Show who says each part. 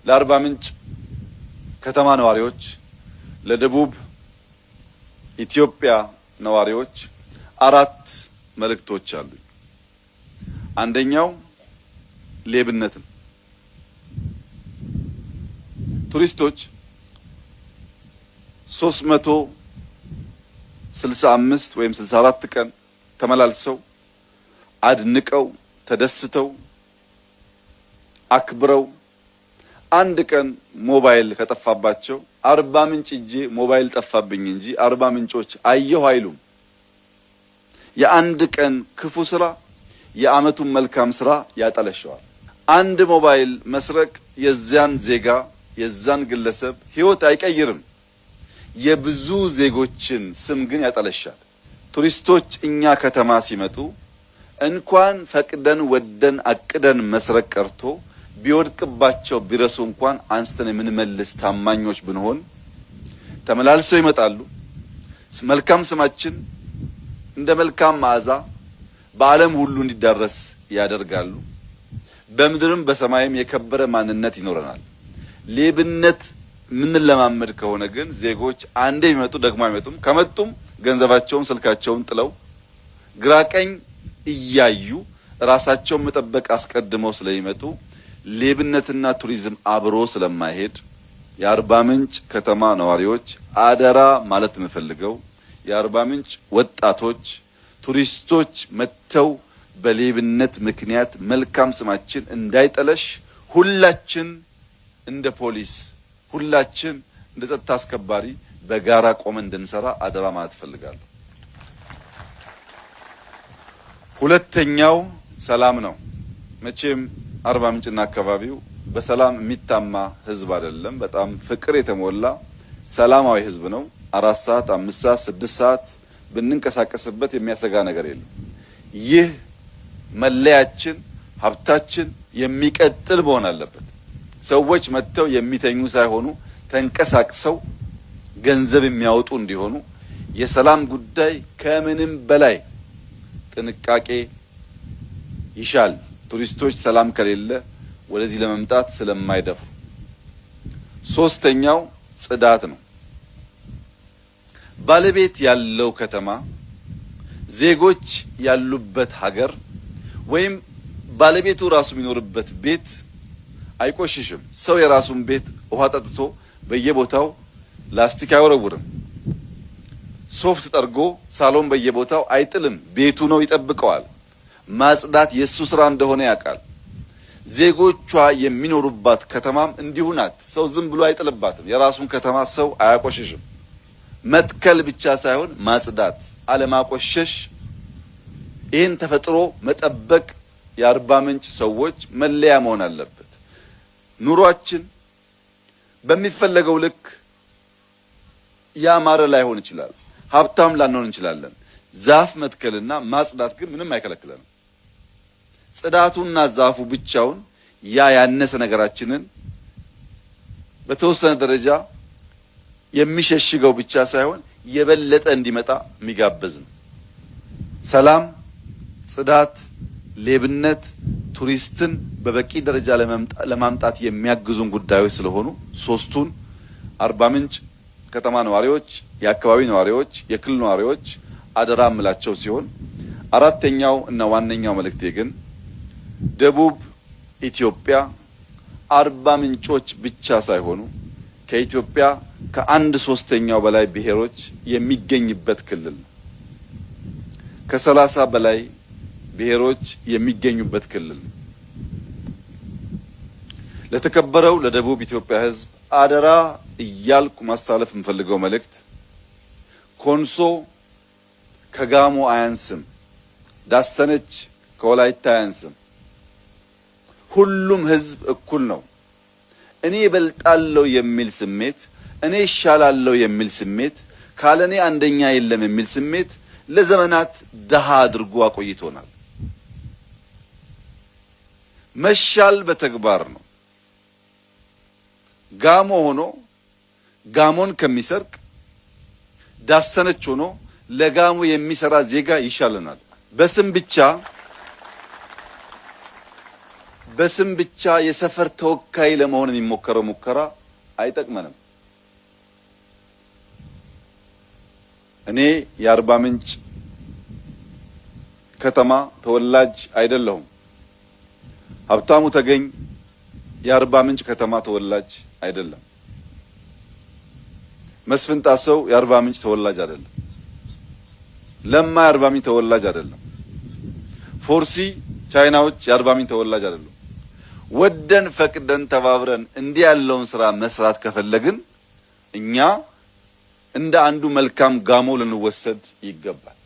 Speaker 1: ለአርባ ምንጭ ከተማ ነዋሪዎች፣ ለደቡብ ኢትዮጵያ ነዋሪዎች አራት መልእክቶች አሉ። አንደኛው ሌብነት ነው። ቱሪስቶች 365 ወይም 64 ቀን ተመላልሰው አድንቀው ተደስተው አክብረው አንድ ቀን ሞባይል ከጠፋባቸው አርባ ምንጭ እጄ ሞባይል ጠፋብኝ እንጂ አርባ ምንጮች አየሁ አይሉም። የአንድ ቀን ክፉ ስራ የዓመቱን መልካም ስራ ያጠለሸዋል። አንድ ሞባይል መስረቅ የዚያን ዜጋ የዛን ግለሰብ ህይወት አይቀይርም፣ የብዙ ዜጎችን ስም ግን ያጠለሻል። ቱሪስቶች እኛ ከተማ ሲመጡ እንኳን ፈቅደን ወደን አቅደን መስረቅ ቀርቶ ቢወድቅባቸው ቢረሱ እንኳን አንስተን የምንመልስ ታማኞች ብንሆን ተመላልሰው ይመጣሉ። መልካም ስማችን እንደ መልካም መዓዛ በዓለም ሁሉ እንዲዳረስ ያደርጋሉ። በምድርም በሰማይም የከበረ ማንነት ይኖረናል። ሌብነት ምን ለማመድ ከሆነ ግን ዜጎች አንዴ ቢመጡ ደግሞ አይመጡም። ከመጡም ገንዘባቸውን ስልካቸውን ጥለው ግራቀኝ እያዩ ራሳቸውን መጠበቅ አስቀድመው ስለሚመጡ ሌብነትና ቱሪዝም አብሮ ስለማይሄድ የአርባ ምንጭ ከተማ ነዋሪዎች አደራ ማለት የምፈልገው የአርባ ምንጭ ወጣቶች ቱሪስቶች መተው በሌብነት ምክንያት መልካም ስማችን እንዳይጠለሽ ሁላችን እንደ ፖሊስ ሁላችን እንደ ጸጥታ አስከባሪ በጋራ ቆመን እንድንሰራ አደራ ማለት እፈልጋለሁ። ሁለተኛው ሰላም ነው። መቼም አርባ ምንጭና አካባቢው በሰላም የሚታማ ህዝብ አይደለም። በጣም ፍቅር የተሞላ ሰላማዊ ህዝብ ነው። 4 ሰዓት 5 ሰዓት 6 ሰዓት ብንንቀሳቀስበት የሚያሰጋ ነገር የለም። ይህ መለያችን ሀብታችን የሚቀጥል መሆን አለበት። ሰዎች መጥተው የሚተኙ ሳይሆኑ ተንቀሳቅሰው ገንዘብ የሚያወጡ እንዲሆኑ የሰላም ጉዳይ ከምንም በላይ ጥንቃቄ ይሻል። ቱሪስቶች ሰላም ከሌለ ወደዚህ ለመምጣት ስለማይደፍሩ። ሶስተኛው ጽዳት ነው። ባለቤት ያለው ከተማ ዜጎች ያሉበት ሀገር ወይም ባለቤቱ ራሱ የሚኖርበት ቤት አይቆሽሽም። ሰው የራሱን ቤት ውሃ ጠጥቶ በየቦታው ላስቲክ አይወረውርም። ሶፍት ጠርጎ ሳሎን በየቦታው አይጥልም። ቤቱ ነው ይጠብቀዋል። ማጽዳት የሱ ስራ እንደሆነ ያውቃል። ዜጎቿ የሚኖሩባት ከተማም እንዲሁ ናት። ሰው ዝም ብሎ አይጥልባትም። የራሱን ከተማ ሰው አያቆሽሽም። መትከል ብቻ ሳይሆን ማጽዳት፣ አለማቆሸሽ፣ ይህን ተፈጥሮ መጠበቅ የአርባ ምንጭ ሰዎች መለያ መሆን አለበት። ኑሯችን በሚፈለገው ልክ ያማረ ላይሆን ይችላል። ሀብታም ላንሆን እንችላለን። ዛፍ መትከልና ማጽዳት ግን ምንም አይከለክለንም። ጽዳቱና ዛፉ ብቻውን ያነሰ ነገራችንን በተወሰነ ደረጃ የሚሸሽገው ብቻ ሳይሆን የበለጠ እንዲመጣ የሚጋብዝ ነው። ሰላም፣ ጽዳት፣ ሌብነት ቱሪስትን በበቂ ደረጃ ለማምጣት የሚያግዙን ጉዳዮች ስለሆኑ ሶስቱን አርባ ምንጭ ከተማ ነዋሪዎች፣ የአካባቢ ነዋሪዎች፣ የክልል ነዋሪዎች አደራ ምላቸው ሲሆን አራተኛው እና ዋነኛው መልእክቴ ግን ደቡብ ኢትዮጵያ አርባ ምንጮች ብቻ ሳይሆኑ ከኢትዮጵያ ከ1/3 በላይ ብሔሮች የሚገኝበት ክልል ነው። ከ30 በላይ ብሔሮች የሚገኙበት ክልል ነው። ለተከበረው ለደቡብ ኢትዮጵያ ሕዝብ አደራ እያልኩ ማስተላለፍ የምፈልገው መልእክት ኮንሶ ከጋሞ አያንስም፣ ዳሰነች ከወላይታ አያንስም። ሁሉም ሕዝብ እኩል ነው። እኔ እበልጣለሁ የሚል ስሜት፣ እኔ እሻላለሁ የሚል ስሜት፣ ካለኔ አንደኛ የለም የሚል ስሜት ለዘመናት ደሃ አድርጎ አቆይቶናል። መሻል በተግባር ነው። ጋሞ ሆኖ ጋሞን ከሚሰርቅ ዳሰነች ሆኖ ለጋሞ የሚሰራ ዜጋ ይሻለናል። በስም ብቻ የሰፈር ተወካይ ለመሆን የሚሞከረው ሙከራ አይጠቅመንም። እኔ የአርባ ምንጭ ከተማ ተወላጅ አይደለሁም። ሀብታሙ ተገኝ የአርባ ምንጭ ከተማ ተወላጅ አይደለም። መስፍን ጣሰው የአርባ ምንጭ ተወላጅ አይደለም። ለማ የአርባ ምንጭ ተወላጅ አይደለም። ፎርሲ ቻይናዎች የአርባ ምንጭ ተወላጅ አይደሉም። ወደን ፈቅደን ተባብረን እንዲህ ያለውን ስራ መስራት ከፈለግን እኛ እንደ አንዱ መልካም ጋሞ ልንወሰድ ይገባል።